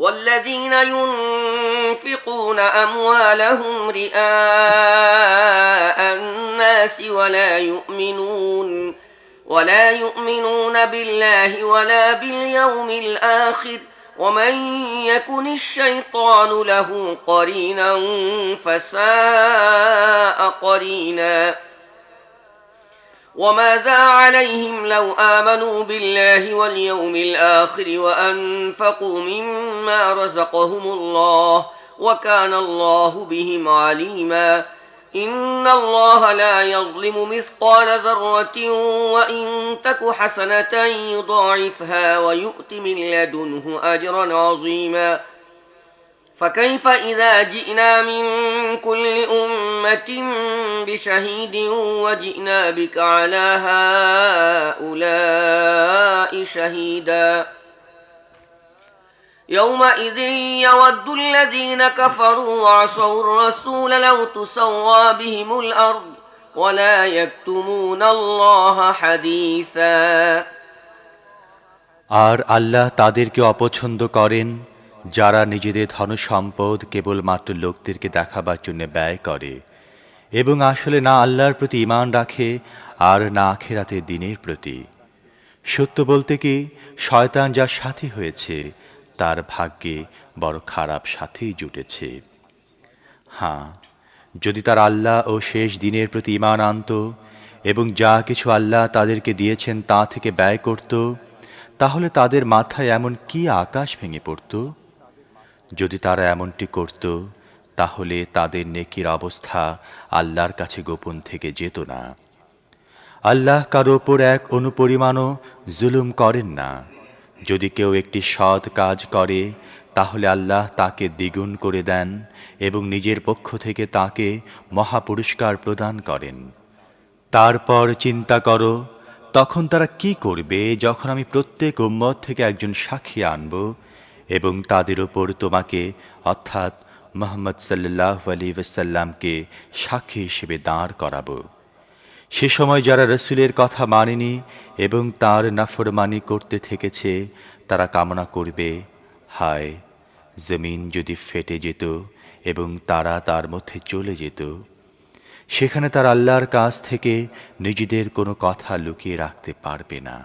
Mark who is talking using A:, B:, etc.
A: والذين ينفقون أموالهم رئاء الناس ولا يؤمنون بالله ولا باليوم الآخر ومن يكن الشيطان له قرينا فساء قرينا وماذا عليهم لو آمنوا بالله واليوم الآخر وأنفقوا مما رزقهم الله وكان الله بهم عليما إن الله لا يظلم مثقال ذرة وإن تك حسنة يضاعفها ويؤت من لدنه أجرا عظيما فكيف إذا جئنا من كل أمة بشهيد وجئنا بك على هؤلاء شهيدا يومئذ يود الذين كفروا وعصوا الرسول لو تسوى بهم الأرض ولا يكتمون الله حديثا
B: আর আল্লাহ তাদেরকে অপছন্দ করেন যারা নিজেদের ধনসম্পদ কেবলমাত্র লোকদেরকে দেখাবার জন্য ব্যয় করে এবং আসলে না আল্লাহর প্রতি ঈমান রাখে আর না আখিরাতের দিনের প্রতি। সত্য বলতে কি, শয়তান যার সাথী হয়েছে তার ভাগ্যে বড় খারাপ সাথীই জুটেছে। হ্যাঁ, যদি তার আল্লাহ ও শেষ দিনের প্রতি ঈমান আনত এবং যা কিছু আল্লাহ তাদেরকে দিয়েছেন তা থেকে ব্যয় করত, তাহলে তাদের মাথায় এমন কি আকাশ ভেঙে পড়ত? যদি তারা এমনটি করত তাহলে তাদের নেকির অবস্থা আল্লাহর কাছে গোপন থেকে যেত না। আল্লাহ কারো ওপর এক অনুপরিমাণও জুলুম করেন না। যদি কেউ একটি সৎ কাজ করে তাহলে আল্লাহ তাকে দ্বিগুণ করে দেন এবং নিজের পক্ষ থেকে তাকে মহাপুরস্কার প্রদান করেন। তারপর চিন্তা করো, তখন তারা কি করবে যখন আমি প্রত্যেক উম্মত থেকে একজন সাক্ষী আনব এবং তাদের ওপর তোমাকে অর্থাৎ মুহাম্মদ সাল্লাল্লাহু আলাইহি ওয়াসাল্লামকে সাক্ষী হিসেবে দাঁড় করাবো। সে সময় যারা রাসূলের কথা মানেনি এবং তার নাফরমানি করতে থেকেছে তারা কামনা করবে, হায় জমিন যদি ফেটে যেত এবং তারা তার মধ্যে চলে যেত। সেখানে তারা আল্লাহর কাছ থেকে নিজেদের কোনো কথা লুকিয়ে রাখতে পারবে না।